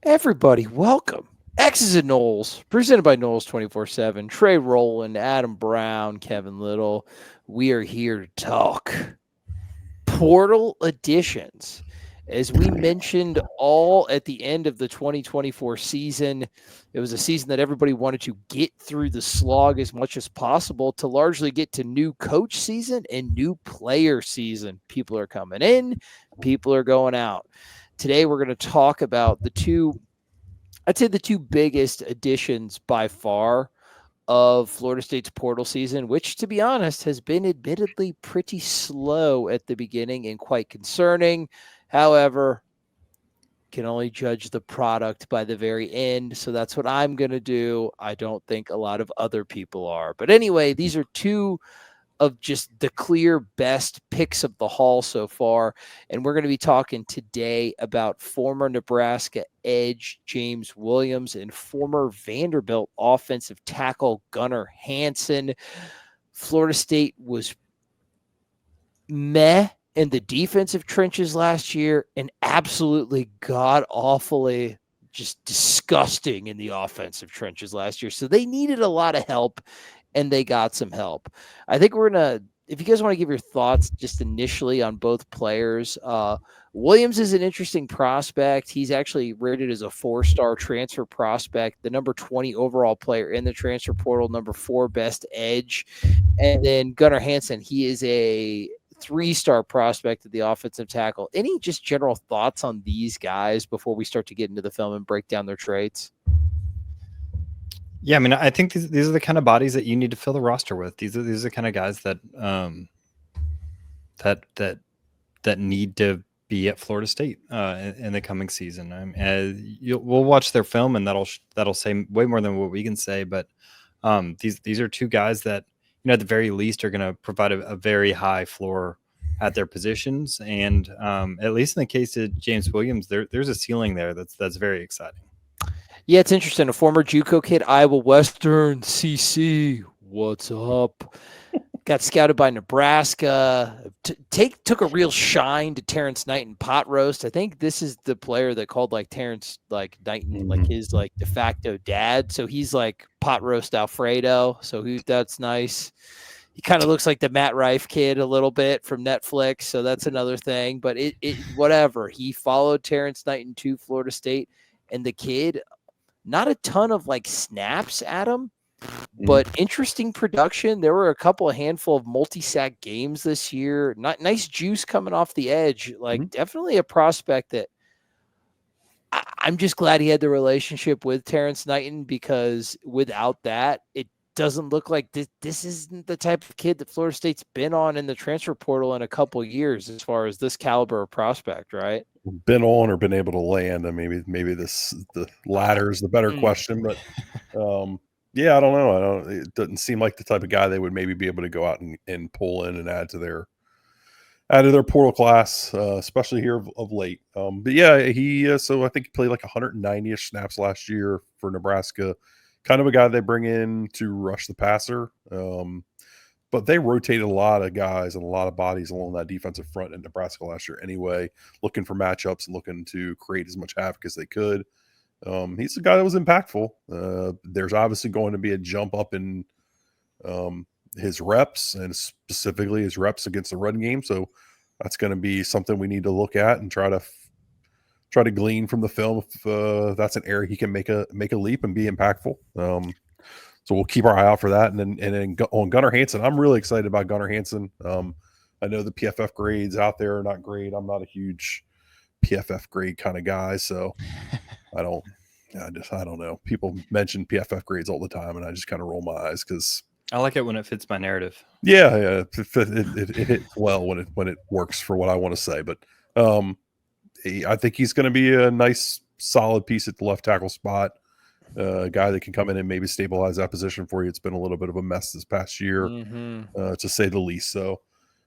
Everybody, welcome. X's and Knowles, presented by Knowles 24/7. Trey Rowland, Adam Brown, Kevin Little. We are here to talk portal additions. As we mentioned all at the end of the 2024 season, it was a season that everybody wanted to get through the slog as much as possible to largely get to new coach season and new player season. People are coming in, people are going out. Today, we're going to talk about the two biggest additions by far of Florida State's portal season, which, to be honest, has been admittedly pretty slow at the beginning and quite concerning. However, can only judge the product by the very end. So that's what I'm going to do. I don't think a lot of other people are. But anyway, these are two of just the clear best picks of the haul so far. And we're going to be talking today about former Nebraska edge James Williams and former Vanderbilt offensive tackle Gunnar Hansen. Florida State was meh in the defensive trenches last year and absolutely god-awfully just disgusting in the offensive trenches last year. So they needed a lot of help, and they got some help. I think we're going to, if you guys want to give your thoughts just initially on both players, Williams is an interesting prospect. He's actually rated as a 4-star transfer prospect, the number 20 overall player in the transfer portal, number 4 best edge. And then Gunnar Hansen, he is a 3-star prospect at the offensive tackle. Any just general thoughts on these guys before we start to get into the film and break down their traits? Yeah, I mean, I think these are the kind of bodies that you need to fill the roster with. These are the kind of guys that that need to be at Florida State in the coming season. We'll watch their film, and that'll say way more than what we can say. But these are two guys that, you know, at the very least are going to provide a very high floor at their positions, and at least in the case of James Williams, there's a ceiling there that's very exciting. Yeah, it's interesting. A former JUCO kid, Iowa Western, CC, what's up? Got scouted by Nebraska. Took a real shine to Terrence Knighton pot roast. I think this is the player that called like Terrence like Knighton like his like de facto dad. So he's like pot roast Alfredo. So that's nice. He kind of looks like the Matt Rife kid a little bit from Netflix. So that's another thing. But it whatever. He followed Terrence Knighton to Florida State, and the kid, not a ton of like snaps at him, but interesting production. There were a handful of multi-sack games this year. Not nice juice coming off the edge. Like definitely a prospect that I'm just glad he had the relationship with Terrence Knighton, because without that, it doesn't look like this isn't the type of kid that Florida State's been on in the transfer portal in a couple of years as far as this caliber of prospect, right? Been on or been able to land, and maybe the latter is the better question, but yeah, I don't know. It doesn't seem like the type of guy they would maybe be able to go out and pull in and add to their portal class, especially here of late. But yeah, so I think he played like 190-ish snaps last year for Nebraska. Kind of a guy they bring in to rush the passer. But they rotated a lot of guys and a lot of bodies along that defensive front in Nebraska last year anyway, looking for matchups and looking to create as much havoc as they could. He's a guy that was impactful. There's obviously going to be a jump up in his reps, and specifically his reps against the run game. So that's going to be something we need to look at and try to glean from the film if that's an area he can make a leap and be impactful. So we'll keep our eye out for that. And then on Gunnar Hansen, I'm really excited about Gunnar Hansen. I know the PFF grades out there are not great. I'm not a huge PFF grade kind of guy, so I don't know. People mention PFF grades all the time, and I just kind of roll my eyes because I like it when it fits my narrative. Yeah, it hits well when it works for what I want to say. But I think he's going to be a nice, solid piece at the left tackle spot. A guy that can come in and maybe stabilize that position for you. It's been a little bit of a mess this past year, to say the least. So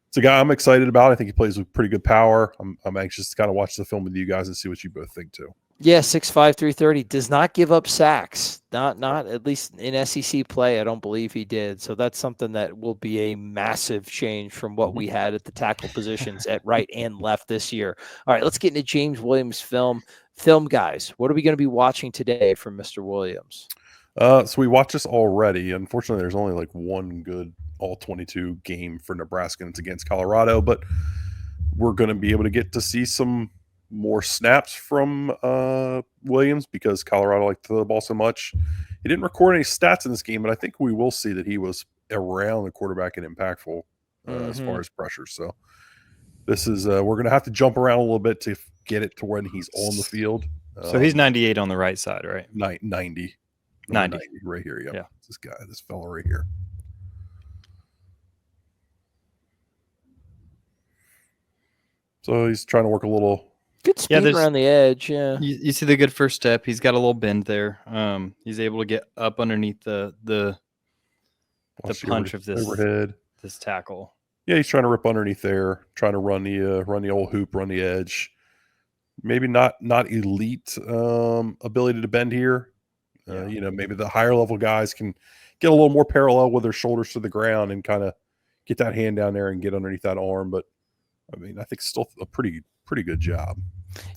it's a guy I'm excited about. I think he plays with pretty good power. I'm anxious to kind of watch the film with you guys and see what you both think too. Yeah, 6'5", 330. Does not give up sacks. Not at least in SEC play. I don't believe he did. So that's something that will be a massive change from what we had at the tackle positions at right and left this year. All right, let's get into James Williams' film. Film guys, what are we going to be watching today from Mr. Williams? So we watched this already. Unfortunately, there's only like one good all 22 game for Nebraska, and it's against Colorado. But we're going to be able to get to see some more snaps from Williams because Colorado liked to throw the ball so much. He didn't record any stats in this game, but I think we will see that he was around the quarterback and impactful as far as pressure. So this is we're going to have to jump around a little bit to get it to when he's on the field. So he's 98 on the right side, right? 90. 90 right here. Yep. Yeah. This guy, this fella right here. So he's trying to work a little good speed around the edge. Yeah. You see the good first step. He's got a little bend there. He's able to get up underneath the punch of this overhead, this tackle. Yeah, he's trying to rip underneath there, trying to run the old hoop, run the edge. Maybe not elite ability to bend here. Maybe the higher level guys can get a little more parallel with their shoulders to the ground and kind of get that hand down there and get underneath that arm. But I mean, I think still a pretty good job.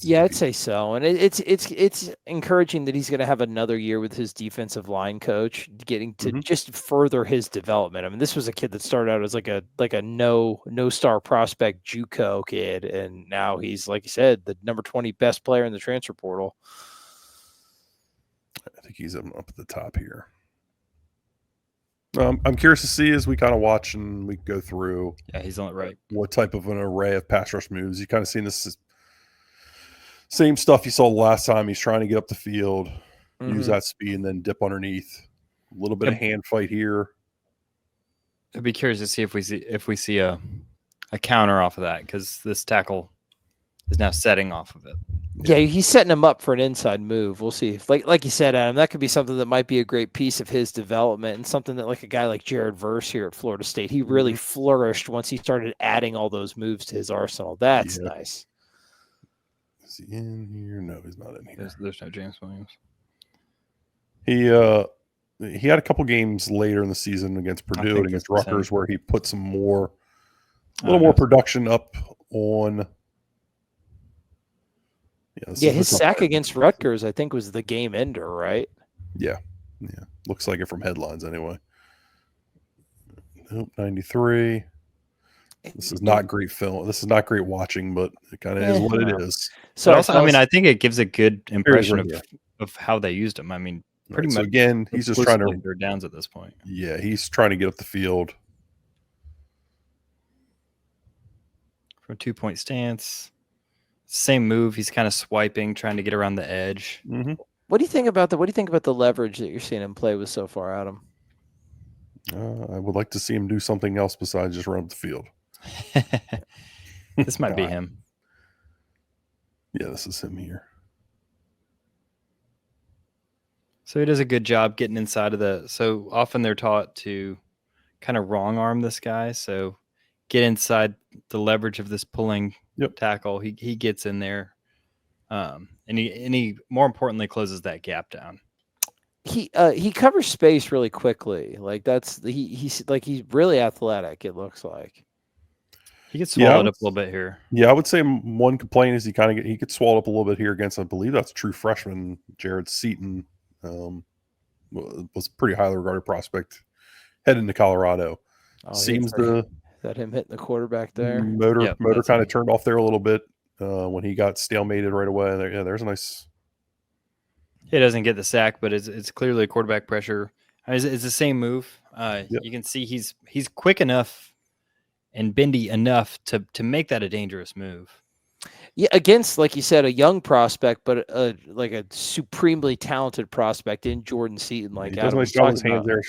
Yeah, I'd say so. And it's encouraging that he's going to have another year with his defensive line coach, getting to just further his development. I mean, this was a kid that started out as like a no star prospect JUCO kid, and now he's, like you said, the number 20 best player in the transfer portal. I think he's up at the top here. I'm curious to see as we kind of watch and we go through. Yeah, he's on the right. What type of an array of pass rush moves? You kind of seen this same stuff you saw the last time. He's trying to get up the field, use that speed, and then dip underneath. A little bit of hand fight here. I'd be curious to see if we see a counter off of that, because this tackle is now setting off of it. Yeah, he's setting him up for an inside move. We'll see. If, like you said, Adam, that could be something that might be a great piece of his development, and something that, like a guy like Jared Verse here at Florida State, he really flourished once he started adding all those moves to his arsenal. That's nice. Is he in here? No, he's not in here. There's no James Williams. He had a couple games later in the season against Purdue and against Rutgers where he put a little more production up on. His sack against Rutgers, I think, was the game ender, right? Yeah. Looks like it from headlines anyway. Nope, 93. This is not great film. This is not great watching, but it kind of is what it is. So also, I think it gives a good impression of how they used him. I mean, pretty much. So again, he's just trying to third downs at this point. Yeah, he's trying to get up the field from 2-point stance. Same move. He's kind of swiping, trying to get around the edge. What do you think about the leverage that you're seeing him play with so far, Adam? I would like to see him do something else besides just run up the field. This might be him. Yeah, this is him here. So he does a good job getting inside of so often they're taught to kind of wrong arm this guy. So get inside the leverage of this pulling tackle. He gets in there. And he more importantly closes that gap down. He covers space really quickly. Like he's really athletic, it looks like. He gets swallowed up a little bit here. Yeah, I would say one complaint is he gets swallowed up a little bit here against, I believe that's true freshman Jared Seaton. Was a pretty highly regarded prospect heading to Colorado. Seems that him hitting the quarterback there. Motor kind of turned off there a little bit when he got stalemated right away. There's a nice. He doesn't get the sack, but it's clearly a quarterback pressure. It's the same move. You can see he's quick enough and bendy enough to make that a dangerous move. Yeah, against, like you said, a young prospect, but like a supremely talented prospect in Jordan Seaton. Like he does a nice job with his hands there,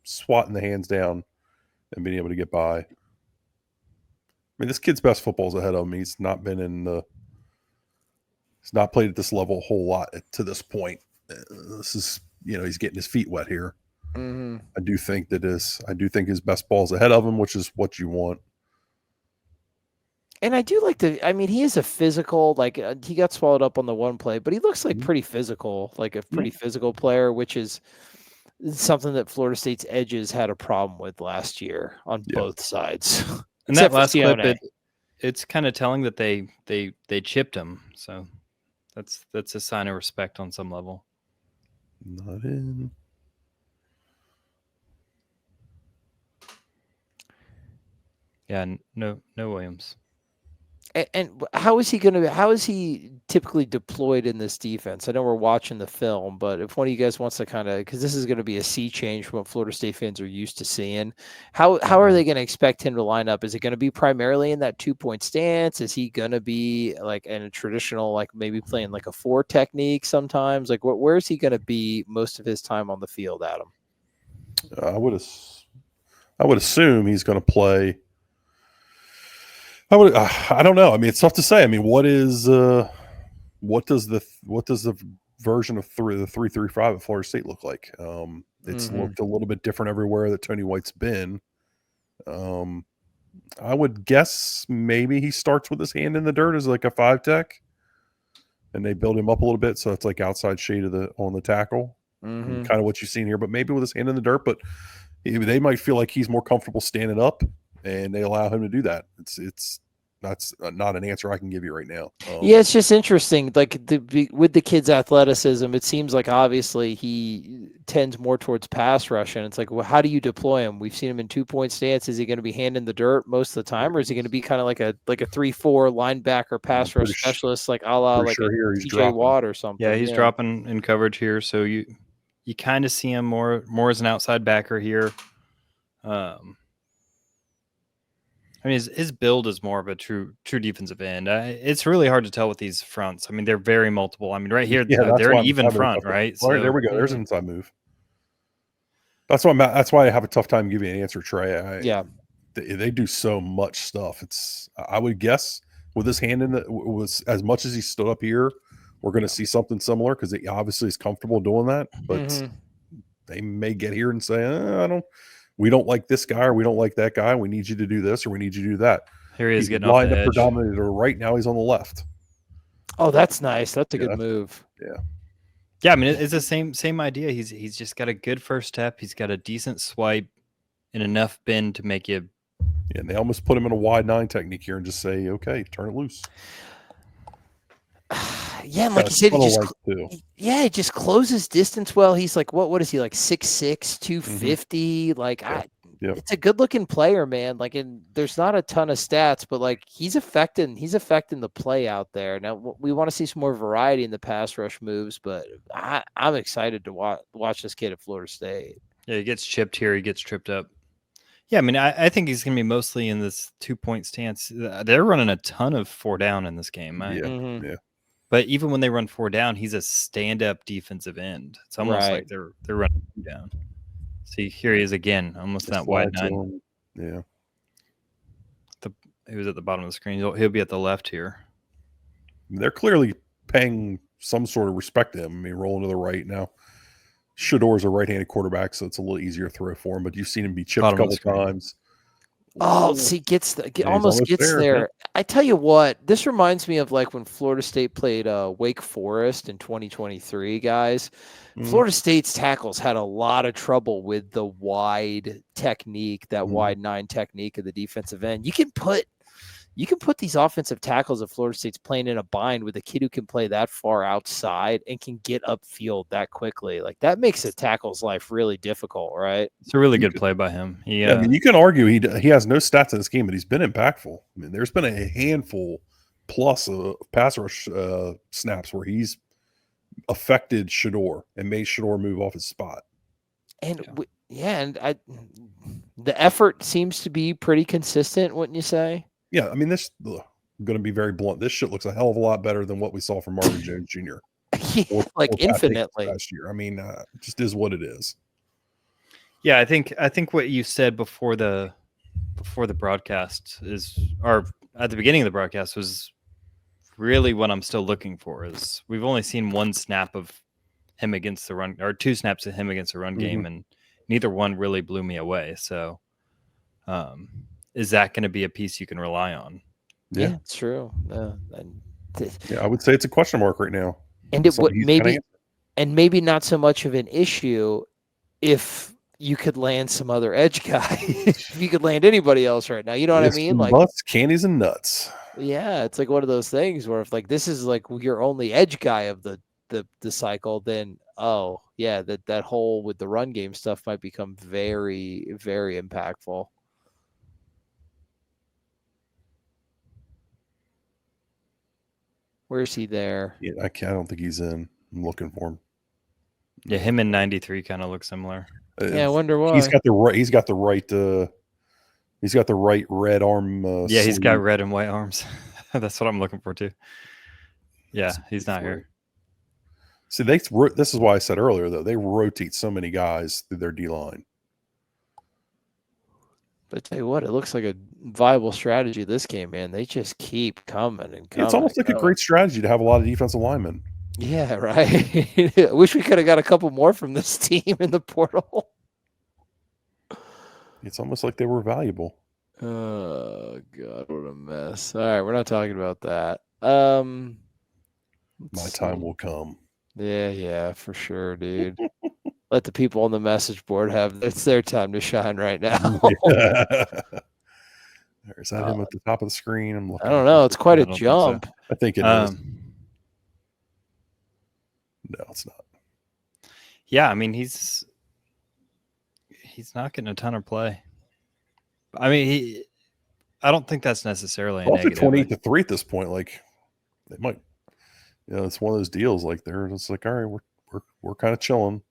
swatting the hands down and being able to get by. I mean, this kid's best football is ahead of him. He's not been he's not played at this level a whole lot to this point. This is, he's getting his feet wet here. I do think his best ball is ahead of him, which is what you want. And I do like I mean, he is a physical, like he got swallowed up on the one play, but he looks like pretty physical, like a pretty physical player, which is something that Florida State's edges had a problem with last year on both sides. And that Except for last clip, Sione. it's kind of telling that they chipped him. So that's a sign of respect on some level. Not in. Yeah, no Williams. And how is he typically deployed in this defense? I know we're watching the film, but if one of you guys wants to because this is going to be a sea change from what Florida State fans are used to seeing, how are they going to expect him to line up? Is it going to be primarily in that 2-point stance? Is he going to be like in a traditional, like maybe playing like a 4 technique sometimes? Like where is he going to be most of his time on the field, Adam? I would assume he's going to play. I don't know. I mean, it's tough to say. I mean, what does the version of the 3-3-5 at Florida State look like? It's looked a little bit different everywhere that Tony White's been. I would guess maybe he starts with his hand in the dirt as like a 5 tech, and they build him up a little bit so it's like outside shade on the tackle, kind of what you've seen here. But maybe with his hand in the dirt, but they might feel like he's more comfortable standing up, and they allow him to do that. That's not an answer I can give you right now. Yeah, it's just interesting. Like with the kid's athleticism, it seems like obviously he tends more towards pass rush, and it's like, well, how do you deploy him? We've seen him in 2-point stance. Is he going to be hand in the dirt most of the time, or is he going to be kind of like a 3-4 linebacker pass rush specialist, like a la like a TJ Watt or something? Yeah, he's dropping in coverage here, so you kind of see him more as an outside backer here. I mean, his build is more of a true defensive end. It's really hard to tell with these fronts. I mean, they're very multiple. I mean, right here, they're an even front, right? So, there we go. There's an inside move. That's why I have a tough time giving an answer, Trey. They do so much stuff. I would guess with his hand in was as much as he stood up here, we're going to see something similar because he obviously is comfortable doing that. But they may get here and say, we don't like this guy or we don't like that guy. We need you to do this or we need you to do that. Here he is getting off the edge. Predominantly to the right. Now he's on the left. Oh, that's nice. That's a good move. Yeah. Yeah, I mean, it's the same idea. He's just got a good first step. He's got a decent swipe and enough bend to make you. Yeah, and they almost put him in a wide 9 technique here and just say, okay, turn it loose. Yeah, and like you said, he just closes distance well. He's like, what is he, like 6'6", 250? Like, it's a good looking player, man. Like, and there's not a ton of stats, but like he's affecting the play out there. Now we want to see some more variety in the pass rush moves, but I'm excited to watch this kid at Florida State. Yeah, he gets chipped here. He gets tripped up. Yeah, I mean, I think he's going to be mostly in this 2-point stance. They're running a ton of 4 down in this game. Yeah. But even when they run 4 down, he's a stand-up defensive end. It's almost like they're running 2 down. See, here he is again, almost that wide 9. Yeah. He was at the bottom of the screen. He'll be at the left here. They're clearly paying some sort of respect to him. I mean, rolling to the right now. Shador's a right-handed quarterback, so it's a little easier throw for him. But you've seen him be chipped a couple times. Oh, see, almost gets there. Yeah. I tell you what, this reminds me of like when Florida State played Wake Forest in 2023, guys. Florida State's tackles had a lot of trouble with the wide technique, that wide 9 technique of the defensive end. You can put these offensive tackles of Florida State's playing in a bind with a kid who can play that far outside and can get upfield that quickly. Like that makes a tackle's life really difficult, right? It's a really good play by him. I mean, you can argue he has no stats in this game, but he's been impactful. I mean, there's been a handful plus of pass rush snaps where he's affected Shador and made Shador move off his spot. And the effort seems to be pretty consistent, wouldn't you say? Yeah, I mean, I'm going to be very blunt. This shit looks a hell of a lot better than what we saw from Marvin Jones Jr. Like infinitely last year. I mean, it just is what it is. Yeah, I think what you said before the broadcast or at the beginning of the broadcast was really what I'm still looking for. Is we've only seen 1 snap of him against the run, or 2 snaps of him against the run game, and neither one really blew me away. So, is that going to be a piece you can rely on? Yeah, it's true. Yeah, I would say it's a question mark right now. And it would maybe not so much of an issue if you could land some other edge guy. If you could land anybody else right now, you know what I mean? Like nuts, candies, and nuts. Yeah, it's like one of those things where if like this is like your only edge guy of the cycle, then that hole with the run game stuff might become very, very impactful. Where is he there? Yeah, I don't think he's in. I'm looking for him. Yeah, him in 93 kind of look similar. Yeah, I wonder why. He's got the right. He's got the right red arm. Yeah, he's got red and white arms. That's what I'm looking for too. Yeah, he's not here. See, this is why I said earlier though, they rotate so many guys through their D line. But I tell you what, it looks like a viable strategy this game, man. They just keep coming and coming. It's almost like a great strategy to have a lot of defensive linemen. Yeah, right. I wish we could have got a couple more from this team in the portal. It's almost like they were valuable. Oh God, what a mess! All right, we're not talking about that. My time will come. Yeah, for sure, dude. Let the people on the message board it's their time to shine right now. Is that him at the top of the screen? I'm looking. I don't know. It's quite a jump. So. I think it is. No, it's not. Yeah, I mean he's not getting a ton of play. I mean, I don't think that's necessarily a negative. 28-3 at this point. Like they might, it's one of those deals. Like they're just like, all right, we're kind of chilling.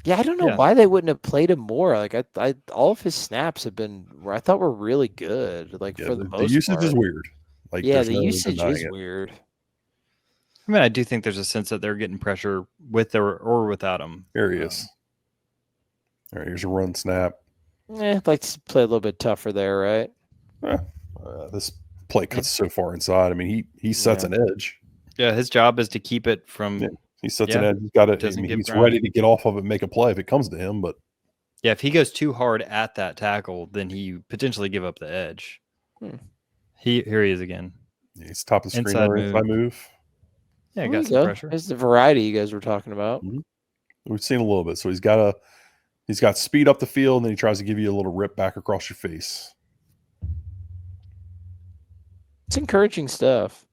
Yeah, I don't know why they wouldn't have played him more. Like I all of his snaps have been, I thought were really good. Like for the most part, the usage is weird. Like the usage is weird. I mean, I do think there's a sense that they're getting pressure with or without him. Here he is. All right, here's a run snap. I'd like to play a little bit tougher there, right? This play cuts so far inside. I mean, he sets an edge. Yeah, his job is to keep it from. Yeah, he sets an edge. He's got it. He's ready to get off of it and make a play if it comes to him. But yeah, if he goes too hard at that tackle, then he potentially give up the edge. Here he is again. Yeah, he's top of the screen. Inside move. Yeah, got some pressure. There's the variety you guys were talking about. Mm-hmm. We've seen a little bit. So he's got speed up the field, and then he tries to give you a little rip back across your face. It's encouraging stuff.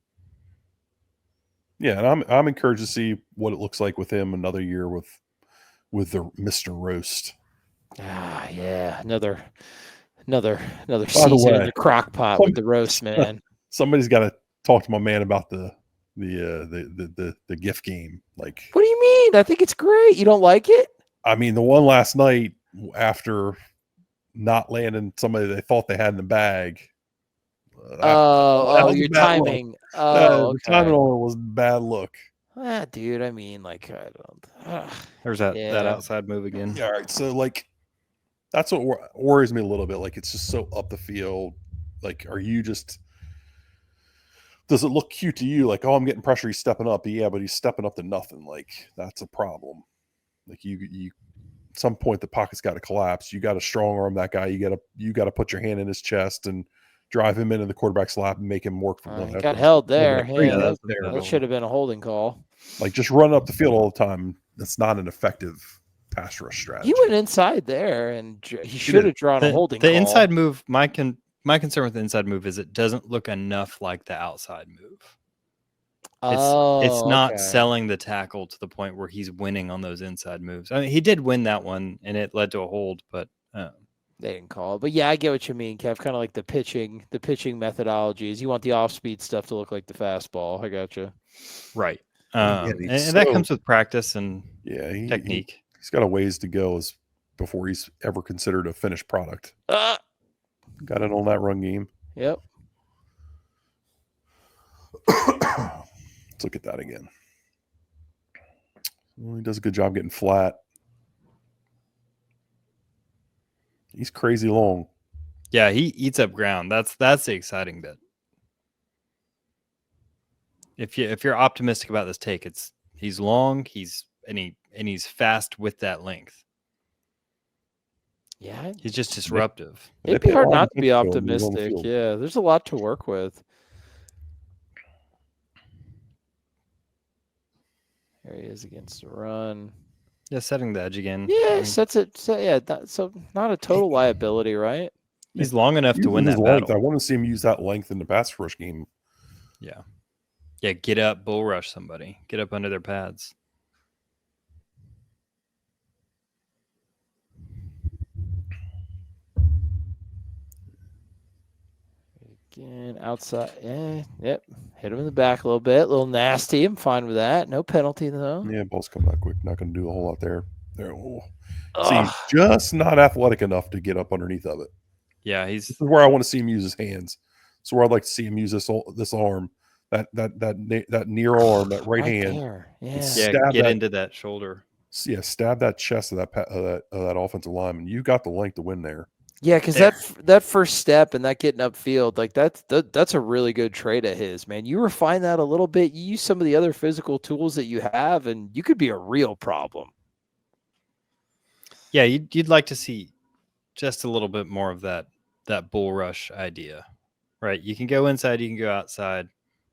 Yeah, and I'm encouraged to see what it looks like with him another year with the Mr. Roast. Ah, yeah, another season in the crock pot with the roast, man. Somebody's got to talk to my man about the gift game. Like, what do you mean? I think it's great. You don't like it? I mean, the one last night after not landing somebody they thought they had in the bag. Your timing. The timing on it was a bad look. Dude, I mean, like, I don't. There's that outside move again. Yeah, all right. So, like, that's what worries me a little bit. Like, it's just so up the field. Like, are you just? Does it look cute to you? Like, oh, I'm getting pressure. He's stepping up. Yeah, but he's stepping up to nothing. Like, that's a problem. Like, you at some point the pocket's got to collapse. You got to strong arm that guy. You got to put your hand in his chest and drive him into the quarterback's lap and make him work for one. He got held there. Yeah, that should have been a holding call. Like, just run up the field all the time. That's not an effective pass rush strategy. He went inside there, and he should have drawn a holding call. The inside move, my concern with the inside move is it doesn't look enough like the outside move. It's not selling the tackle to the point where he's winning on those inside moves. I mean, he did win that one, and it led to a hold, but they didn't call it. But yeah, I get what you mean, Kev. Kind of like the pitching methodologies. You want the off-speed stuff to look like the fastball. I got you. Right. And that comes with practice and technique. He's got a ways to go before he's ever considered a finished product. Got it on that run game. Yep. Let's look at that again. Well, he does a good job getting flat. He's crazy long. Yeah, he eats up ground. That's the exciting bit. If you're optimistic about this take, he's long, he's fast with that length. Yeah, he's just disruptive. It'd be hard not to be optimistic. Yeah, there's a lot to work with. There he is against the run. Yeah, setting the edge again. Yeah, I mean, sets it. So, yeah, so not a total liability, right? he's long enough to win Using that his length, battle. I want to see him use that length in the pass rush game. Yeah. Yeah, get up, bull rush somebody. Get up under their pads. Again, outside. Yeah, yep. Hit him in the back a little bit. A little nasty. I'm fine with that. No penalty, though. Yeah, ball's coming out quick. Not going to do a whole lot there. Oh. See, Ugh. just not athletic enough to get up underneath of it. Yeah, This is where I want to see him use his hands. So where I'd like to see him use this arm, that near arm, that right hand. There. Yeah. yeah, Stab get that- into that shoulder. Yeah, stab that chest of that offensive lineman. You got the length to win there. Yeah, because that first step and that getting upfield, like that's a really good trait of his, man. You refine that a little bit. You use some of the other physical tools that you have, and you could be a real problem. Yeah, you'd like to see just a little bit more of that bull rush idea, right? You can go inside, you can go outside,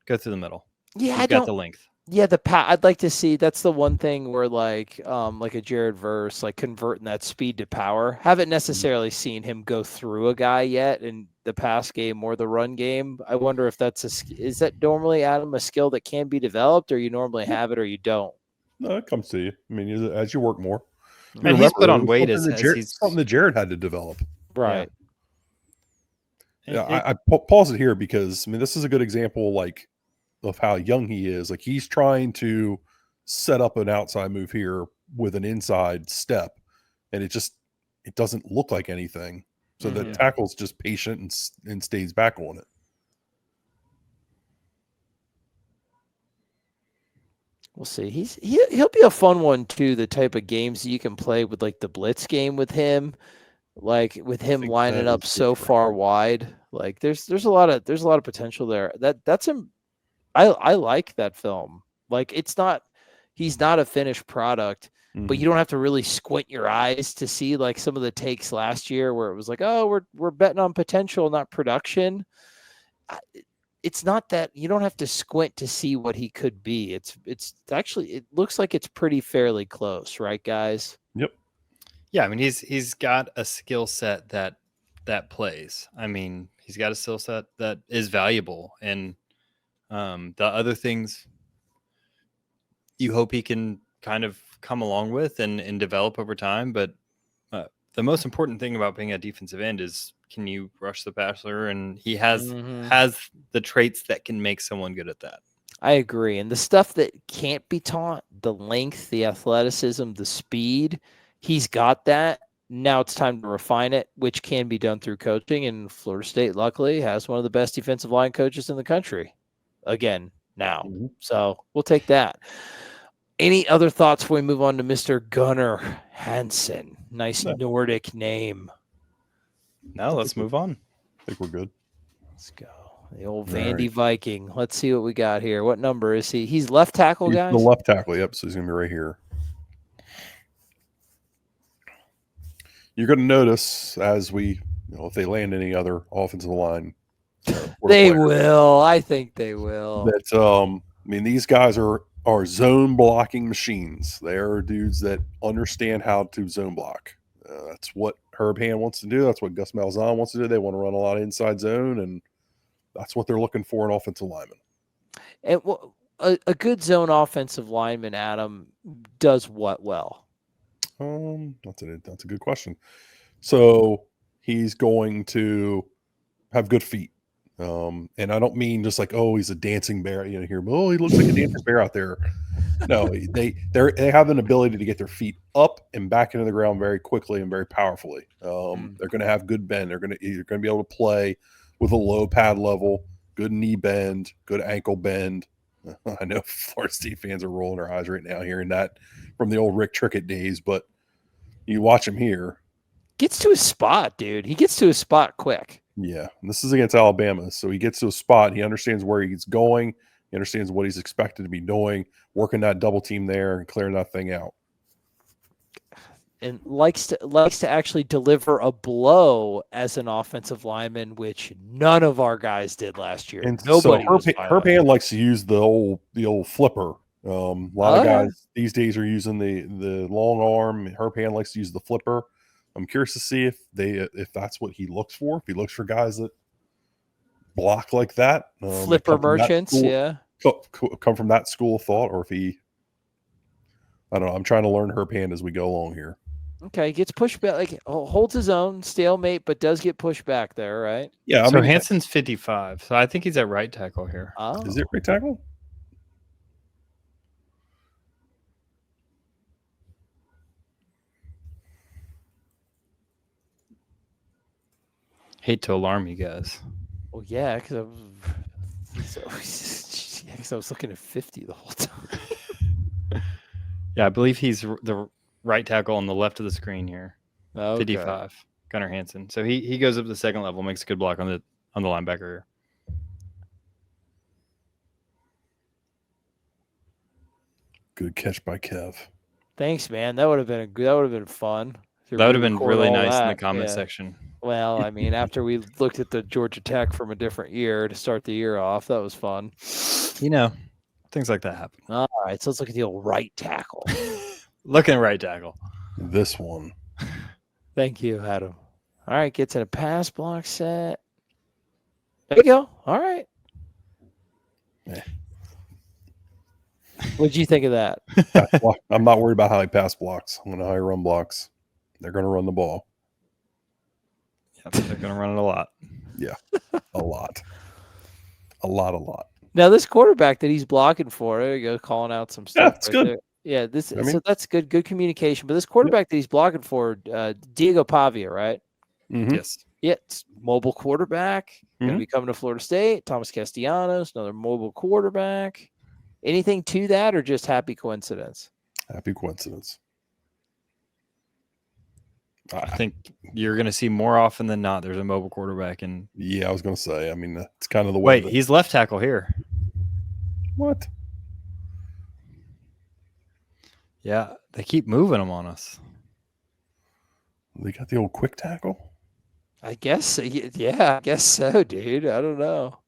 go through the middle. Yeah, You've got the length. Yeah, I'd like to see. That's the one thing where like a Jared Verse, like converting that speed to power. Haven't necessarily seen him go through a guy yet in the pass game or the run game. I wonder if is that normally, Adam, a skill that can be developed, or you normally have it or you don't? No, it comes to you. I mean, as you work more. And he's put on it was weight something that Jared had to develop. Right. Yeah, I pause it here because I mean this is a good example like of how young he is. Like he's trying to set up an outside move here with an inside step, and it doesn't look like anything. So the tackle's just patient and stays back on it. We'll see. He'll be a fun one too. The type of games that you can play with, like the blitz game with him, like with him lining up so far wide. Like there's a lot of potential there. That's him. I like that film. Like he's not a finished product, but you don't have to really squint your eyes to see like some of the takes last year where it was like, oh, we're betting on potential, not production. It's not that you don't have to squint to see what he could be. It's actually, it looks like it's pretty fairly close, right, guys? Yep. Yeah, I mean he's got a skill set that plays. I mean, he's got a skill set that is valuable, and the other things you hope he can kind of come along with and develop over time. But the most important thing about being a defensive end is, can you rush the passer? And he has the traits that can make someone good at that. I agree. And the stuff that can't be taught, the length, the athleticism, the speed, he's got that. Now it's time to refine it, which can be done through coaching. And Florida State, luckily, has one of the best defensive line coaches in the country. Again, now. So we'll take that. Any other thoughts before we move on to Mr. Gunnar Hansen? Nice Nordic name. Now let's move on. I think we're good. Let's go. The old Vandy Viking. Let's see what we got here. What number is he? He's left tackle, guys? The left tackle, yep. So he's going to be right here. You're going to notice as if they land any other offensive line. They will. I think they will. That these guys are zone blocking machines. They are dudes that understand how to zone block. That's what Herb Hand wants to do. That's what Gus Malzahn wants to do. They want to run a lot of inside zone, and that's what they're looking for in offensive linemen. And a good zone offensive lineman, Adam, does what well? That's a good question. So he's going to have good feet. And I don't mean just like, oh, he's a dancing bear, here. Oh, he looks like a dancing bear out there. No, they have an ability to get their feet up and back into the ground very quickly and very powerfully. They're going to have good bend. You're going to be able to play with a low pad level, good knee bend, good ankle bend. I know Florida State fans are rolling their eyes right now hearing that from the old Rick Trickett days, but you watch him here. Gets to his spot, dude. He gets to his spot quick. Yeah, and this is against Alabama, so he gets to a spot. He understands where he's going. He understands what he's expected to be doing, working that double team there and clearing that thing out. And likes to actually deliver a blow as an offensive lineman, which none of our guys did last year. And nobody. So Herb Hand likes to use the old flipper A lot of guys these days are using the long arm. Herb Hand likes to use the flipper. I'm curious to see if that's what he looks for. If he looks for guys that block like that, Flipper merchants, come from that school of thought, or if he, I don't know. I'm trying to learn Herb Hand as we go along here. Okay, gets pushed back, like holds his own stalemate, but does get pushed back there, right? Yeah, so Hansen's 55, so I think he's at right tackle here. Oh. Is it right tackle? Hate to alarm you guys. Well, yeah, because I was looking at 50 the whole time. Yeah, I believe he's the right tackle on the left of the screen here. Okay. 55, Gunnar Hansen. So he goes up to the second level, makes a good block on the linebacker here. Good catch by Kev. Thanks, man. That would have been fun. That would have been really nice in the comment section. Well, I mean, after we looked at the Georgia Tech from a different year to start the year off, that was fun. You know, things like that happen. All right, so let's look at the old right tackle. Looking at right tackle. This one. Thank you, Adam. All right, gets in a pass block set. There you go. All right. Yeah. What'd you think of that? I'm not worried about how he pass blocks. I'm going to how he run blocks. They're going to run the ball. Yep, they're going to run it a lot. Yeah, a lot. A lot. Now, this quarterback that he's blocking for, there you go, calling out some stuff. Yeah, it's good. There. Yeah, so that's good communication. But this quarterback that he's blocking for, Diego Pavia, right? Mm-hmm. Yes. Yeah, it's mobile quarterback. Going to be coming to Florida State. Thomas Castellanos, another mobile quarterback. Anything to that, or just happy coincidence? Happy coincidence. I think you're going to see more often than not there's a mobile quarterback. And yeah, I was going to say, I mean, it's kind of the way. Wait, he's left tackle here. What? Yeah, they keep moving him on us. They got the old quick tackle? I guess so. Yeah, I guess so, dude. I don't know.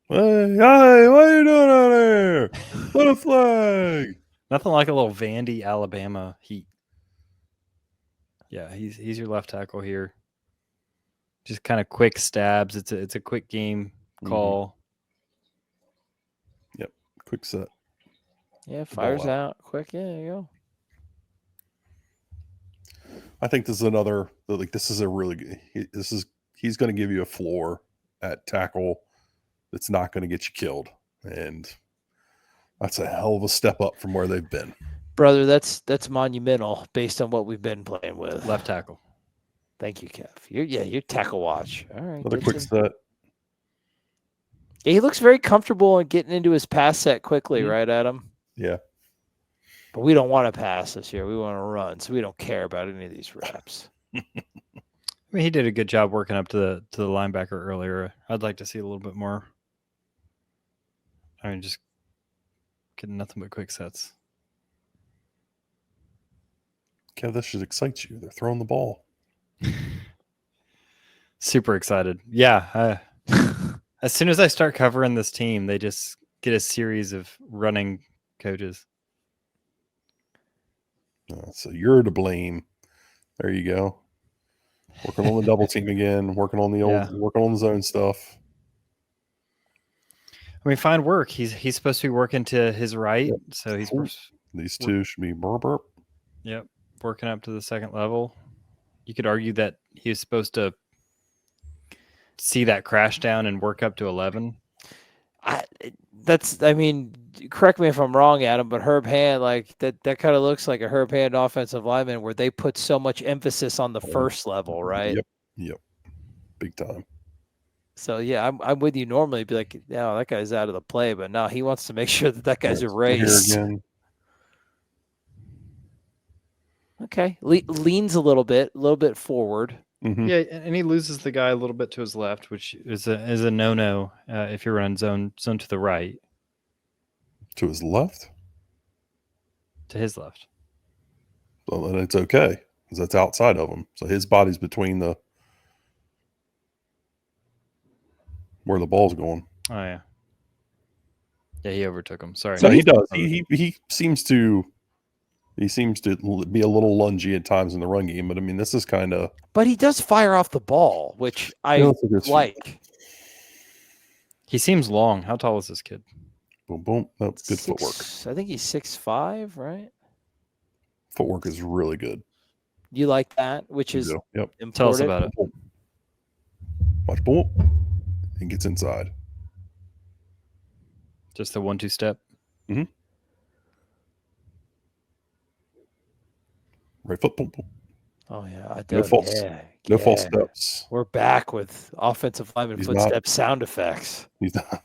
Hey, what are you doing out there? Put a flag. Nothing like a little Vandy, Alabama heat. Yeah, he's your left tackle here. Just kind of quick stabs. It's a quick game call. Yep, quick set. Yeah, fires out quick. Yeah, there you go. I think this is another, like, this is a really good, he's going to give you a floor at tackle that's not going to get you killed. And that's a hell of a step up from where they've been. Brother, that's monumental based on what we've been playing with. Left tackle. Thank you, Kev. You're tackle watch. All right. Another quick set. Yeah, he looks very comfortable in getting into his pass set quickly, right, Adam? Yeah. But we don't want to pass this year. We want to run, so we don't care about any of these reps. I mean, he did a good job working up to the linebacker earlier. I'd like to see a little bit more. I mean, just getting nothing but quick sets. Kev, this should excite you. They're throwing the ball. Super excited. Yeah. As soon as I start covering this team, they just get a series of running coaches. So you're to blame. There you go. Working on the double team again. Working on the zone stuff. I mean, fine work. He's supposed to be working to his right, so he's. These two should be burp. Yep, working up to the second level. You could argue that he was supposed to see that crash down and work up to 11. I mean, correct me if I'm wrong, Adam, but Herb Hand, like that kind of looks like a Herb Hand offensive lineman where they put so much emphasis on the first level, right? Yep. Big time. So yeah, I'm with you. Normally, be like, no, that guy's out of the play, but no, he wants to make sure that guy's erased. Okay, leans a little bit forward. Mm-hmm. Yeah, and he loses the guy a little bit to his left, which is a no-no if you're running zone to the right. To his left? To his left. Well, then it's okay because that's outside of him. So his body's between where the ball's going. Oh, yeah. Yeah, he overtook him. Sorry. So he does. He seems to be a little lungy at times in the run game, but I mean, this is kind of. But he does fire off the ball, which I like. He seems long. How tall is this kid? Boom, boom. No, good footwork. I think he's 6'5", right? Footwork is really good. You like that, which is important. Tell us about it. Watch, boom, and gets inside. Just the 1-2 step. Mm-hmm. Right foot, boom, boom. Oh yeah, No false steps. We're back with offensive lineman footstep sound effects. He's not,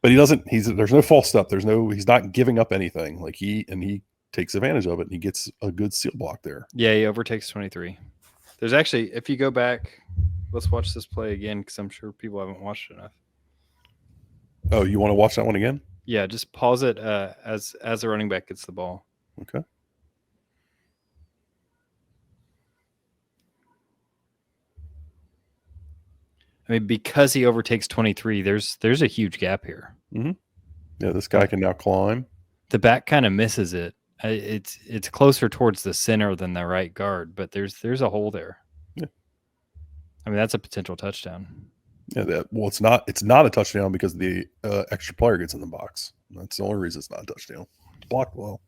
but he doesn't. There's no false step. He's not giving up anything. Like he takes advantage of it, and he gets a good seal block there. Yeah, he overtakes 23. There's actually, if you go back, let's watch this play again because I'm sure people haven't watched it enough. Oh, you want to watch that one again? Yeah, just pause it as the running back gets the ball. Okay. I mean, because he overtakes 23, there's a huge gap here. Mm-hmm. Yeah, this guy can now climb. The back kind of misses it. It's closer towards the center than the right guard, but there's a hole there. Yeah. I mean, that's a potential touchdown. Yeah, it's not a touchdown because the extra player gets in the box. That's the only reason it's not a touchdown. It's blocked well.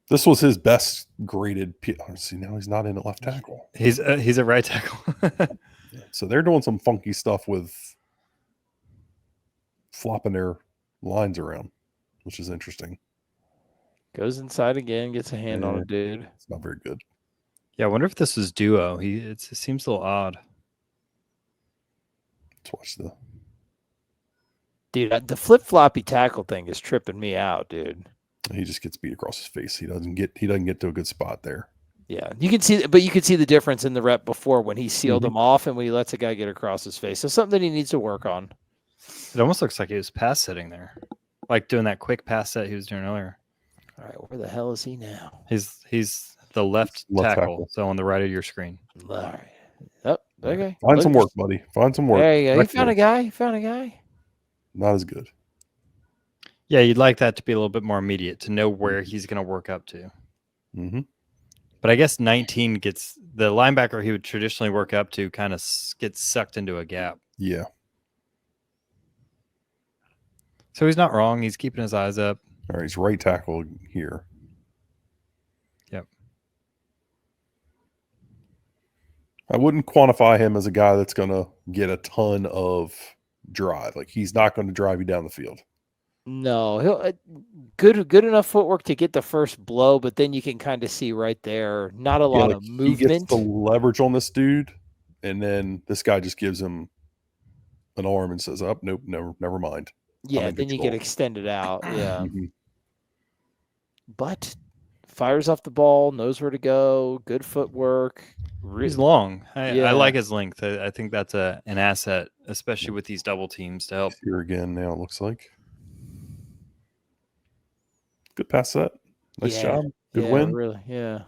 This was his best graded. See, now he's not in at left tackle. He's a right tackle. So they're doing some funky stuff with flopping their lines around, which is interesting. Goes inside again, gets a hand on a dude. It's not very good. Yeah, I wonder if this is duo. It seems a little odd. Let's watch the. Dude, the flip-floppy tackle thing is tripping me out, dude. He just gets beat across his face. He doesn't get to a good spot there. Yeah, you can see the difference in the rep before when he sealed him off and when he lets a guy get across his face. So something he needs to work on. It almost looks like he was pass setting there, like doing that quick pass set he was doing earlier. All right, where the hell is he now? He's the left tackle, so on the right of your screen. All right. Oh, okay. Find some work, buddy. Find some work. There you go. He found a guy. Not as good. Yeah, you'd like that to be a little bit more immediate, to know where he's going to work up to. Mm-hmm. But I guess 19 gets the linebacker he would traditionally work up to kind of gets sucked into a gap. Yeah. So he's not wrong. He's keeping his eyes up. All right, he's right tackle here. Yep. I wouldn't quantify him as a guy that's going to get a ton of drive. Like, he's not going to drive you down the field. No, he'll good enough footwork to get the first blow, but then you can kind of see right there, not a lot of movement. He gets the leverage on this dude, and then this guy just gives him an arm and says, "Oh, nope, never mind." Yeah, then you get extended out. Yeah, but fires off the ball, knows where to go, good footwork. He's long. I like his length. I think that's an asset, especially with these double teams to help. Here again now, it looks like. Good pass set. Nice job. Good win. Really, yeah.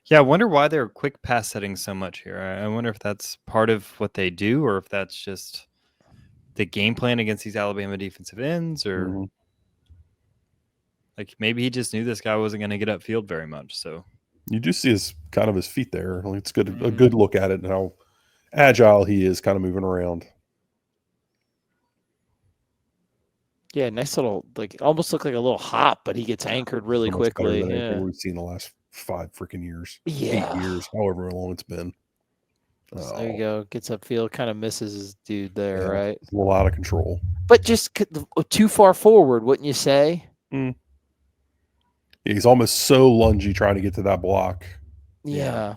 Yeah, I wonder why they're quick pass setting so much here. I wonder if that's part of what they do or if that's just the game plan against these Alabama defensive ends or like maybe he just knew this guy wasn't going to get upfield very much. So you do see his feet there. It's good, a good look at it and how agile he is kind of moving around. Yeah, nice little, almost look like a little hop, but he gets anchored really quickly. Yeah, we've seen the last 5 freaking years. Yeah, 8 years, however long it's been. So there you go. Gets upfield, kind of misses his dude there, right? It's a little out of control. But just too far forward, wouldn't you say? Yeah, he's almost so lungy trying to get to that block. Yeah.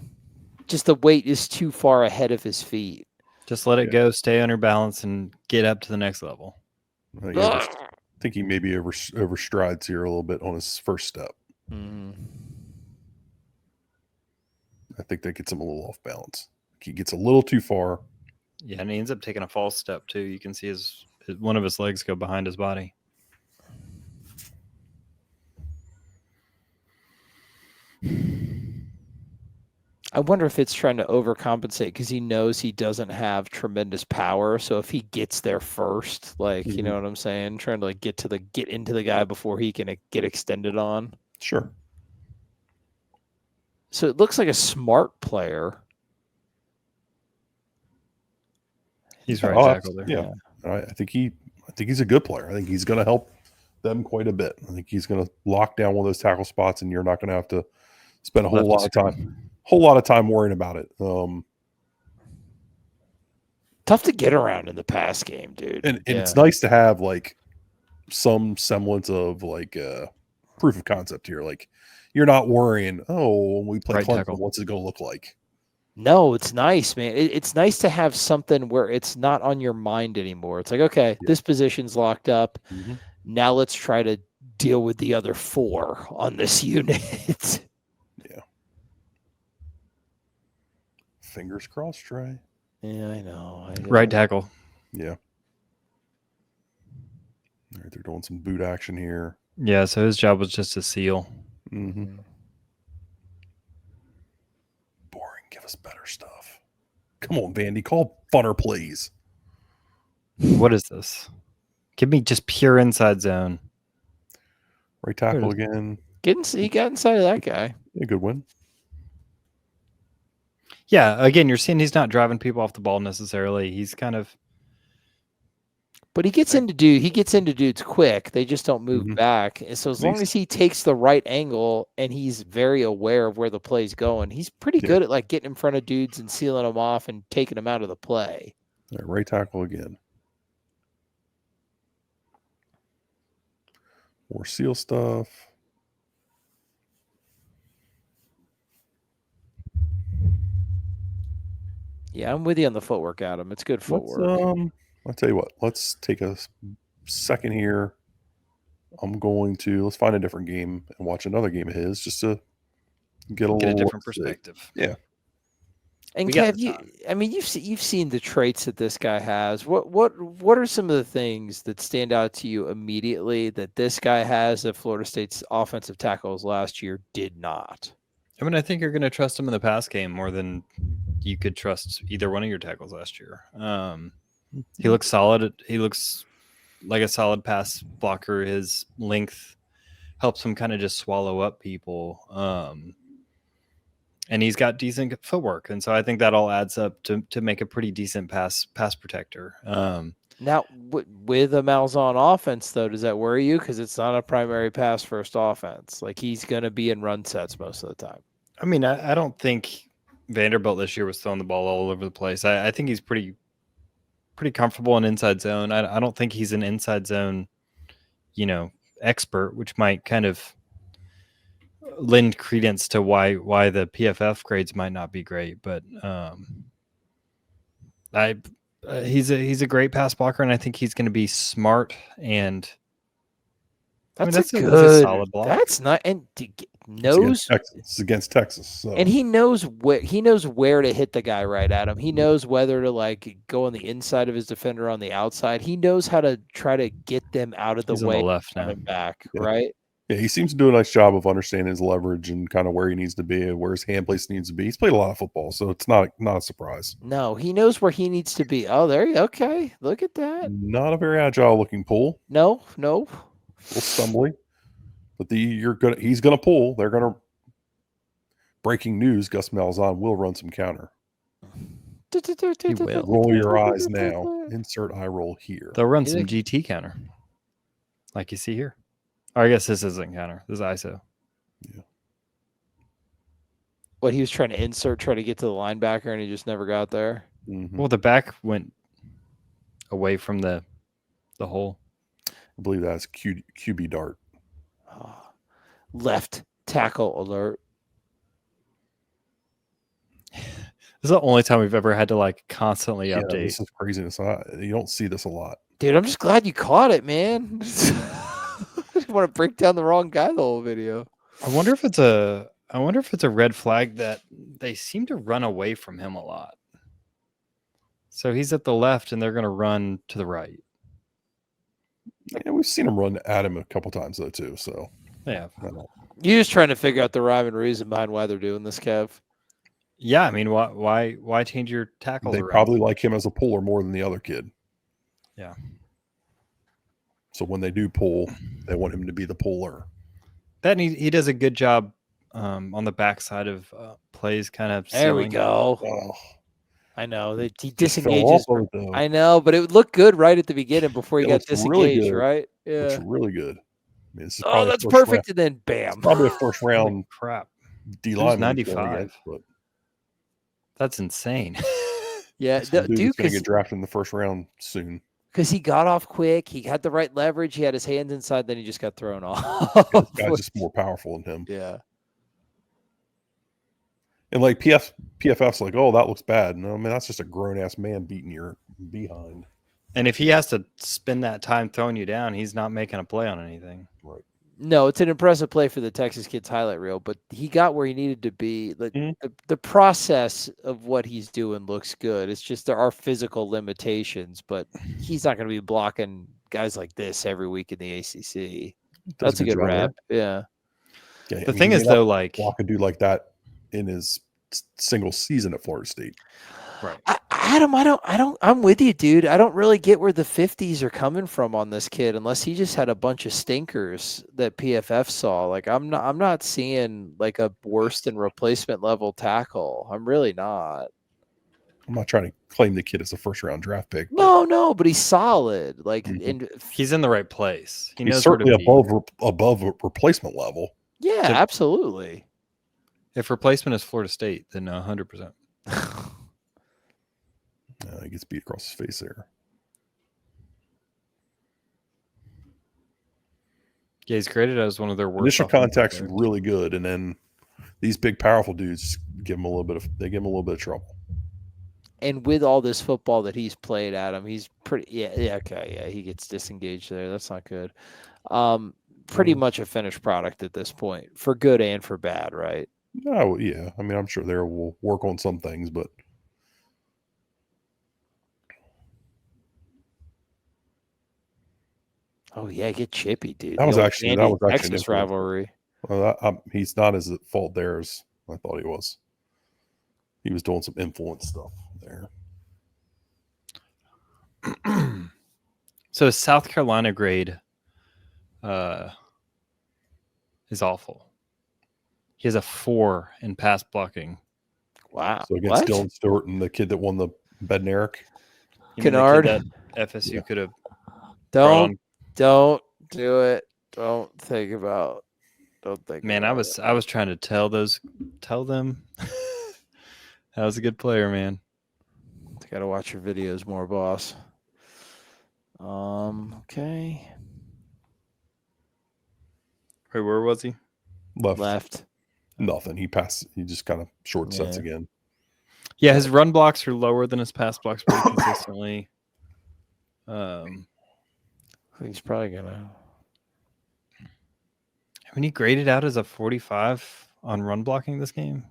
Just the weight is too far ahead of his feet. Just let it go, stay under balance, and get up to the next level. I think he maybe overstrides here a little bit on his first step. I think that gets him a little off balance. He gets a little too far. Yeah, and he ends up taking a false step too. You can see one of his legs go behind his body. I wonder if it's trying to overcompensate because he knows he doesn't have tremendous power. So if he gets there first, like, you know what I'm saying? Trying to like get into the guy before he can get extended on. Sure. So it looks like a smart player. He's right tackle there. Yeah. I think he's a good player. I think he's going to help them quite a bit. I think he's going to lock down one of those tackle spots, and you're not going to have to spend a whole lot of time worrying about it. Tough to get around in the pass game, dude. And it's nice to have like some semblance of like proof of concept here. Like you're not worrying, oh, when we play Clemson, what's it going to look like? No, it's nice, man. It's nice to have something where it's not on your mind anymore. It's like, okay, this position's locked up. Now let's try to deal with the other 4 on this unit. Yeah. Fingers crossed, Trey. Yeah, I know. Right tackle. Yeah. All right, they're doing some boot action here. Yeah, so his job was just to seal. Boring. Give us better stuff. Come on, Vandy. Call funner, please. What is this? Give me just pure inside zone. Right tackle again. He got inside of that guy. Yeah, good win. Yeah, again, you're seeing he's not driving people off the ball necessarily. He's kind of, but he gets into dudes quick. They just don't move back. And so as long as he takes the right angle and he's very aware of where the play's going, he's pretty good at like getting in front of dudes and sealing them off and taking them out of the play. Right tackle again. More seal stuff. Yeah, I'm with you on the footwork, Adam. It's good footwork. I'll tell you what. Let's take a second here. Let's find a different game and watch another game of his just to get a different perspective. Yeah. And Kev, you've seen the traits that this guy has. What are some of the things that stand out to you immediately that this guy has that Florida State's offensive tackles last year did not? I mean, I think you're going to trust him in the pass game more than you could trust either one of your tackles last year. He looks solid. He looks like a solid pass blocker. His length helps him kind of just swallow up people. And he's got decent footwork. And so I think that all adds up to make a pretty decent pass protector. Now, with a Malzahn offense, though, does that worry you? Because it's not a primary pass-first offense. Like, he's going to be in run sets most of the time. I mean, I don't think Vanderbilt this year was throwing the ball all over the place. I think he's pretty comfortable in inside zone. I don't think he's an inside zone, expert, which might kind of lend credence to why the PFF grades might not be great. But he's a great pass blocker, and I think he's going to be smart and. That's a solid block. That's not, and knows it's against Texas, so. And he knows where to hit the guy right at him. He knows whether to like go on the inside of his defender on the outside. He knows how to try to get them out of the way. On the left now. Back, right? Yeah, he seems to do a nice job of understanding his leverage and kind of where he needs to be and where his hand place needs to be. He's played a lot of football, so it's not a surprise. No, he knows where he needs to be. Oh, there you go. Okay. Look at that. Not a very agile looking pull. No. A little stumbly, but he's gonna pull. They're gonna. Breaking news: Gus Malzahn will run some counter. He will. Roll your eyes now. Insert eye roll here. They'll run some GT counter, like you see here. Or I guess this isn't counter. This is ISO. Yeah. What he was trying to try to get to the linebacker, and he just never got there. Mm-hmm. Well, the back went away from the hole. I believe that's QB dart. Oh, left tackle alert. This is the only time we've ever had to like constantly update. This is craziness. You don't see this a lot. Dude, I'm just glad you caught it, man. I just want to break down the wrong guy the whole video. I wonder if it's a red flag that they seem to run away from him a lot. So he's at the left and they're going to run to the right. Yeah, we've seen him run at him a couple times though too. So yeah, you're just trying to figure out the rhyme and reason behind why they're doing this, Kev. Yeah, I mean, why change your tackles They around? probably like him as a puller more than the other kid. Yeah. So when they do pull, they want him to be the puller. That he does a good job on the backside of plays, kind of There we sealing. go. Oh, I know he just fell off disengages. of it, though. I know, but it looked good right at the beginning before he It got looks really disengaged, good. right? Looks Yeah. really good. I mean, this is Oh, probably that's a first round. perfect. And then bam. Probably a first Holy round crap. D Who's lineman he's going 95? against, but That's insane. Yeah, some dude dude, that's going to get drafted in the first round soon. because he got off quick. He had the right leverage. He had his hands inside. Then he just got thrown off. Yeah, this guy's just more powerful than him. Yeah. And like PFF's like, oh, that looks bad. No, I mean, that's just a grown ass man beating your behind. And if he has to spend that time throwing you down, he's not making a play on anything. Right. No, it's an impressive play for the Texas Kids highlight reel, but he got where he needed to be. Like Mhm. the process of what he's doing looks good. It's just there are physical limitations, but he's not going to be blocking guys like this every week in the ACC. That's a good job there. rep. Yeah. Yeah, The thing is, though, like, block a dude like that in his single season at Florida State. right. Adam, I'm with you, dude. I don't really get where the 50s are coming from on this kid unless he just had a bunch of stinkers that PFF saw. Like I'm not seeing like a worse than replacement level tackle. I'm really not. I'm not trying to claim the kid as a first round draft pick. No, but he's solid. Like Mhm. and He's in the right place. He he's knows where to certainly be. above replacement level. yeah, So- absolutely. If replacement is Florida State, then 100%. He gets beat across his face there. Yeah, he's graded as one of their worst. Initial offensive contact's players. really good, and then these big, powerful dudes give him a little bit of trouble. And with all this football that he's played, Adam, he's pretty he gets disengaged there. That's not good. Pretty much a finished product at this point, for good and for bad, right? No, yeah. I mean, I'm sure they will work on some things, but Oh yeah, get chippy, dude. That was The old actually an Texas influence. rivalry. well, he's not as at fault there as I thought he was. He was doing some influence stuff there. So his South Carolina grade is awful. He has a 4 in pass blocking. Wow. So against What? Dylan Stewart and the kid that won the Bednarik. You mean the Kennard? kid that FSU Yeah. could have Don't do it. Don't think about. Don't think. Man, about I was trying to tell them that was a good player, man. Got to watch your videos more, boss. Okay. Wait, where was he? Left. Nothing. He passed. He just kind of short sets Yeah. again. Yeah, his run blocks are lower than his pass blocks pretty consistently. He's probably gonna. I mean, he graded out as a 45 on run blocking this game.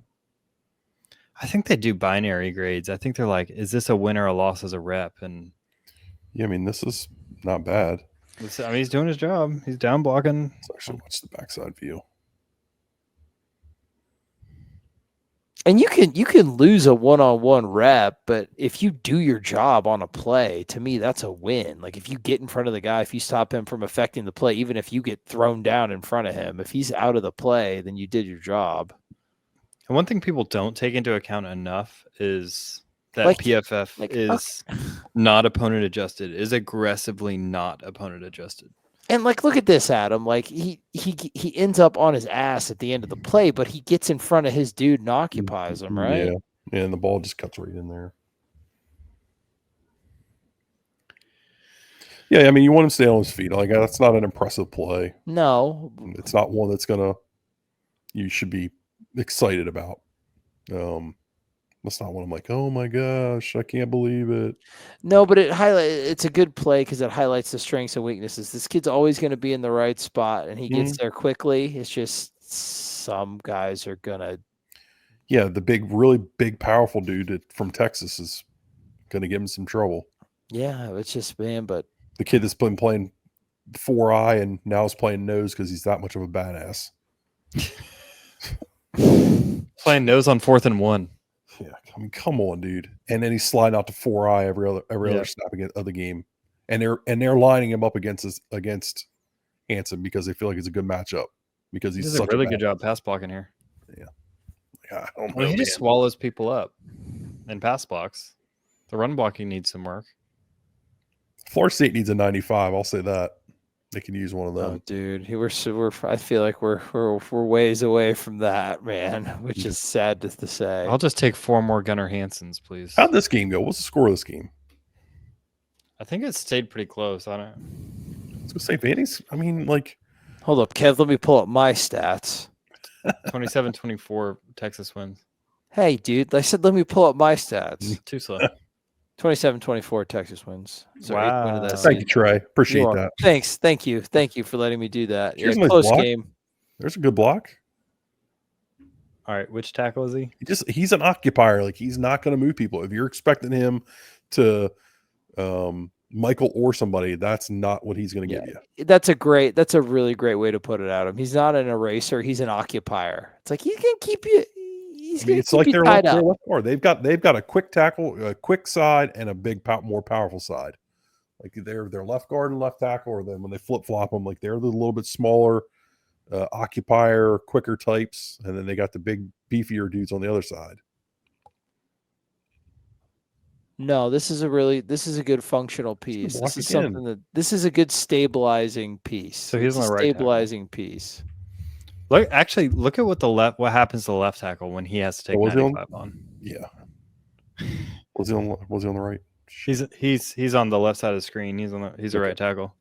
I think they do binary grades. I think they're like, is this a win or a loss as a rep? And Yeah, I mean, this is not bad. I mean, he's doing his job. He's down blocking. Let's actually watch the backside view. And you can lose a one-on-one rep, but if you do your job on a play, to me that's a win. Like if you get in front of the guy, if you stop him from affecting the play, even if you get thrown down in front of him, if he's out of the play, then you did your job. And one thing people don't take into account enough is that Like- PFF like, is not opponent adjusted, is aggressively not opponent adjusted. And like, look at this, Adam. Like he ends up on his ass at the end of the play, but he gets in front of his dude and occupies him, right? Yeah. And the ball just cuts right in there. Yeah, I mean, you want him to stay on his feet. Like, that's not an impressive play. No, It's not one that's you should be excited about. That's not one I'm like, oh my gosh, I can't believe it. no, but it's a good play because it highlights the strengths and weaknesses. This kid's always going to be in the right spot, and he gets there quickly. It's just some guys are gonna. Yeah, the really big, powerful dude from Texas is going to give him some trouble. Yeah, it's just but The kid that's been playing 4-eye and now is playing nose because he's that much of a badass. Playing nose on 4th and 1. Yeah, I mean, come on, dude. And then he's sliding out to 4-eye every other snap of the game, and they're lining him up against Hansen because they feel like it's a good matchup because He he's does a such really a good job pass blocking here. Yeah, I don't Well, know, he just man. swallows people up in pass blocks. The run blocking needs some work. Florida State needs a 95. I'll say that. They can use one of them. Oh, dude, I feel like we're ways away from that, man, which is sad to say. I'll just take 4 more Gunnar Hansens, please. How'd this game go? What's the score of this game? I think it stayed pretty close. I don't. I was gonna say Vandy's. I mean, like, Hold up, Kev. Let me pull up my stats. 27-24 Texas wins. Hey, dude, I said let me pull up my stats. Too slow. 27-24 Texas wins. Sorry, Wow. win of that thank you, season. Trey. Appreciate You're welcome. that. Thanks. Thank you for letting me do that. Here's Yeah, a nice close block. game. There's a good block. All right, which tackle is he? He's an occupier. Like, he's not going to move people. If you're expecting him to Michael or somebody, that's not what he's going to give you. That's a really great way to put it, Adam. He's not an eraser. He's an occupier. It's like he can keep you. It's like their left guard. They've got a quick tackle, a quick side, and a big, more powerful side. Like they're left guard and left tackle, or then when they flip flop them, like they're the little bit smaller occupier, quicker types, and then they got the big, beefier dudes on the other side. No, this is a good functional piece. This is something this is a good stabilizing piece. So he's on the right stabilizing piece. Look at what happens to the left tackle when he has to take 95 on. Yeah. Was he on the right? He's on the left side of the screen. He's the right tackle.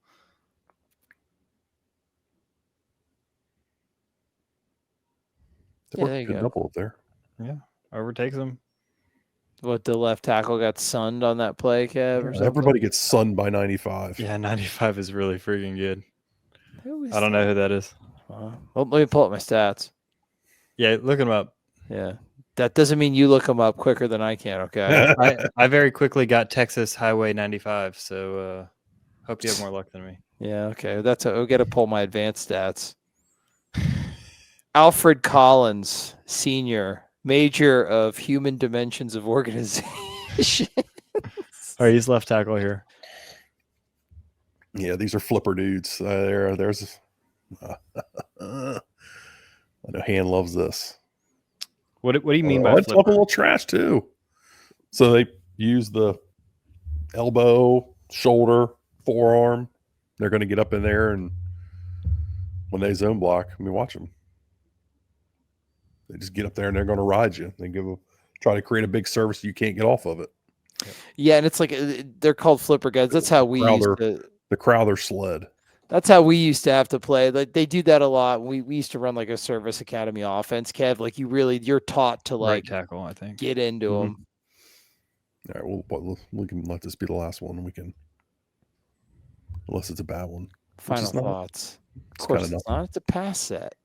There you go. Double up there. Yeah, overtakes him. What, the left tackle got sunned on that play, Kev? Or something? Everybody gets sunned by 95. Yeah, 95 is really freaking good. I don't know who that is. Well, let me pull up my stats. Yeah, look him up. Yeah. That doesn't mean you look them up quicker than I can, okay? I very quickly got Texas Highway 95, so hope you have more luck than me. Yeah, okay. I'll get to pull my advanced stats. Alfred Collins, senior, major of human dimensions of organization. All right, he's left tackle here. Yeah, these are flipper dudes. There's. I know Han loves this. What do you mean by flipper? Talk a little trash too. So they use the elbow, shoulder, forearm. They're going to get up in there, and when they zone block, I mean, watch them. They just get up there and they're going to ride you. They try to create a big service you can't get off of it. Yeah, and it's like they're called flipper guys. That's how we used to. The Crowther sled. That's how we used to have to play. Like they do that a lot. We used to run like a service academy offense, Kev. Like you're taught to like right tackle, I think, get into them. All right, we can let this be the last one. We can, unless it's a bad one. Final thoughts. Of course, it's not. It's a pass set.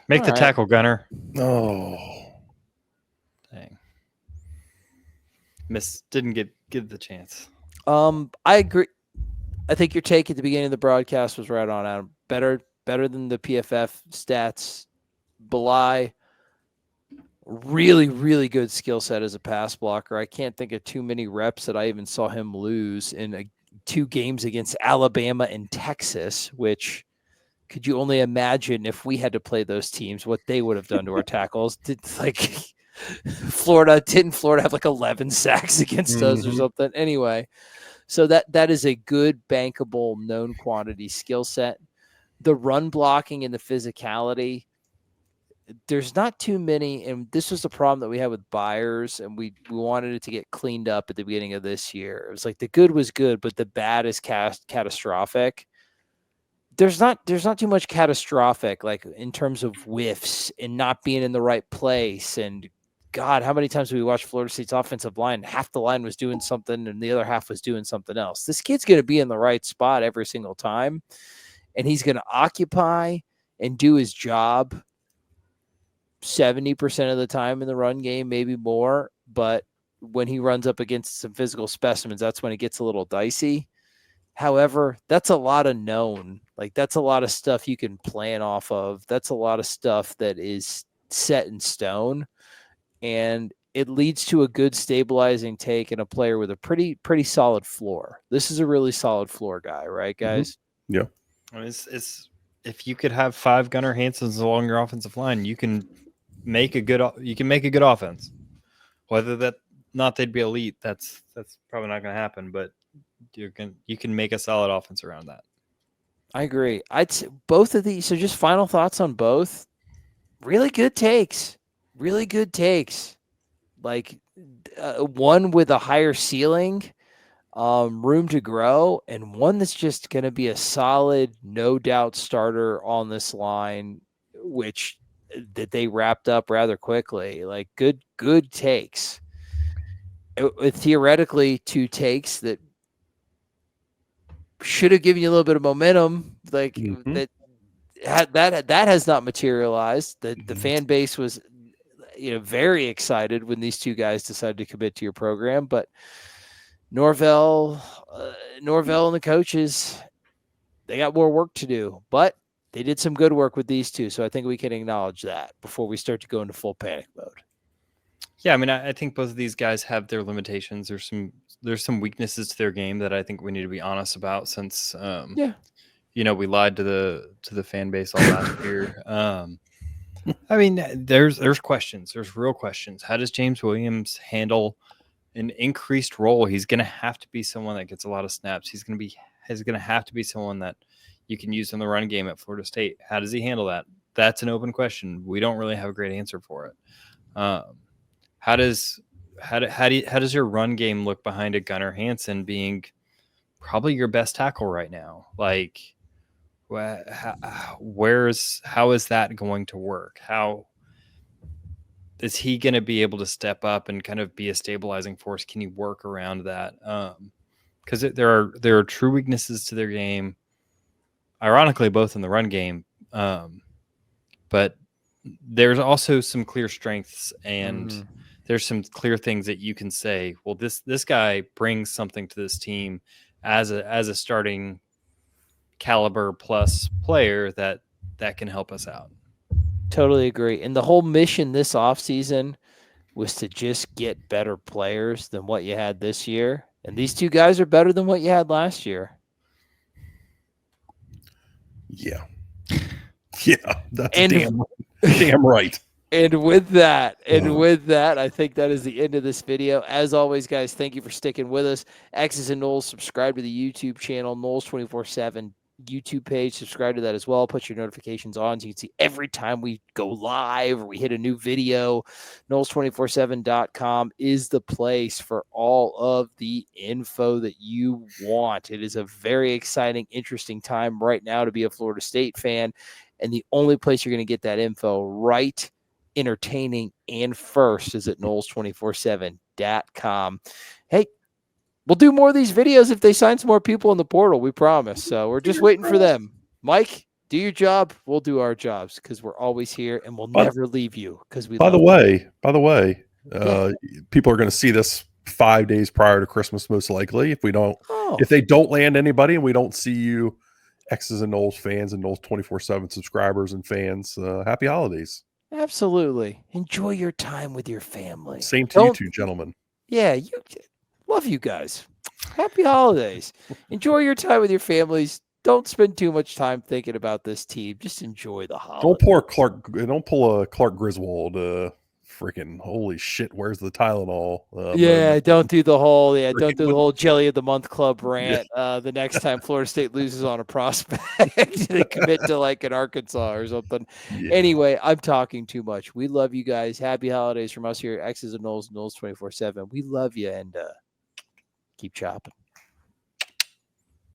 Make the tackle, Gunnar. Oh, dang! Didn't give the chance. I agree. I think your take at the beginning of the broadcast was right on, Adam. Better than the PFF stats belie. Really, really good skill set as a pass blocker. I can't think of too many reps that I even saw him lose in 2 games against Alabama and Texas, which could you only imagine if we had to play those teams, what they would have done to our tackles? Didn't Florida have like 11 sacks against us or something? Anyway. So that is a good, bankable, known quantity skill set. The run blocking and the physicality, there's not too many, and this was the problem that we had with Byers, and we wanted it to get cleaned up at the beginning of this year. It was like the good was good, but the bad is catastrophic. There's not too much catastrophic, like in terms of whiffs and not being in the right place. And God, how many times have we watched Florida State's offensive line? Half the line was doing something and the other half was doing something else. This kid's going to be in the right spot every single time, and he's going to occupy and do his job 70% of the time in the run game, maybe more. But when he runs up against some physical specimens, that's when it gets a little dicey. However, that's a lot of known. Like, that's a lot of stuff you can plan off of. That's a lot of stuff that is set in stone. And it leads to a good stabilizing take and a player with a pretty solid floor. This is a really solid floor guy, right, guys? Yeah. I mean, it's if you could have 5 Gunnar Hansens along your offensive line, you can make a good offense. Whether that not they'd be elite, that's probably not going to happen. But you can make a solid offense around that. I agree. I'd say both of these. So just final thoughts on both. Really good takes. Really good takes. Like one with a higher ceiling, room to grow, and one that's just going to be a solid, no doubt starter on this line, which that they wrapped up rather quickly. Like good takes. Theoretically, 2 takes that should have given you a little bit of momentum, like that has not materialized. The fan base was, very excited when these 2 guys decided to commit to your program, but Norvell and the coaches, they got more work to do, but they did some good work with these 2. So I think we can acknowledge that before we start to go into full panic mode. Yeah, I mean, I think both of these guys have their limitations. There's some weaknesses to their game that I think we need to be honest about. Since we lied to the fan base all last year. I mean, there's questions. There's real questions. How does James Williams handle an increased role? He's going to have to be someone that gets a lot of snaps. He's going to have to be someone that you can use in the run game at Florida State. How does he handle that? That's an open question. We don't really have a great answer for it. How does your run game look behind a Gunnar Hansen being probably your best tackle right now? Like, how is that going to work? How is he going to be able to step up and kind of be a stabilizing force? Can you work around that? Because there are true weaknesses to their game. Ironically, both in the run game, but there's also some clear strengths and there's some clear things that you can say, well, this guy brings something to this team as a starting caliber plus player that can help us out. Totally agree. And the whole mission this offseason was to just get better players than what you had this year. And these 2 guys are better than what you had last year. Yeah. Yeah, that's damn right. And with that, I think that is the end of this video. As always, guys, thank you for sticking with us. X's and Knowles, subscribe to the YouTube channel, Knowles 24/7 YouTube page. Subscribe to that as well. Put your notifications on so you can see every time we go live or we hit a new video. Knowles247.com is the place for all of the info that you want. It is a very exciting, interesting time right now to be a Florida State fan. And the only place you're going to get that info right, entertaining, and first is at Knowles247.com. Hey, we'll do more of these videos if they sign some more people in the portal, we promise. So we're just waiting for them. Mike, do your job. We'll do our jobs because we're always here and we'll never leave you because we By the way, people are going to see this 5 days prior to Christmas, most likely. If they don't land anybody and we don't see you, X's and Knowles fans and Knowles 24/7 subscribers and fans, happy holidays. Absolutely. Enjoy your time with your family. Same to you two, gentlemen. Yeah, love you guys. Happy holidays. Enjoy your time with your families. Don't spend too much time thinking about this team. Just enjoy the holidays. Don't pull a Clark Griswold. Freaking holy shit! Where's the Tylenol? Don't do the whole Jelly of the Month Club rant. Yeah. The next time Florida State loses on a prospect, they commit to like an Arkansas or something. Yeah. Anyway, I'm talking too much. We love you guys. Happy holidays from us here at X's and Knowles 24/7. We love you and keep chopping.